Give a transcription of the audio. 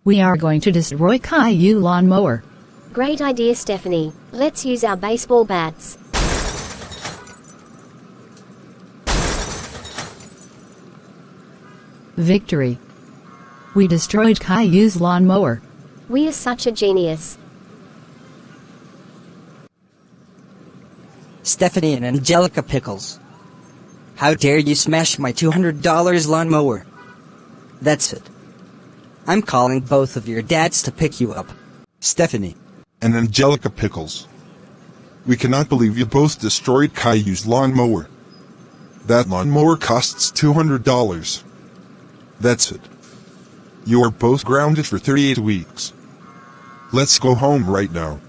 We are going to destroy Caillou lawnmower. Great idea, Stephanie. Let's use our baseball bats. Victory! We destroyed Caillou's lawnmower. We are such a genius. Stephanie and Angelica Pickles. How dare you smash my $200 lawnmower? That's it. I'm calling both of your dads to pick you up. Stephanie and Angelica Pickles. We cannot believe you both destroyed Caillou's lawnmower. That lawnmower costs $200. That's it. You are both grounded for 38 weeks. Let's go home right now.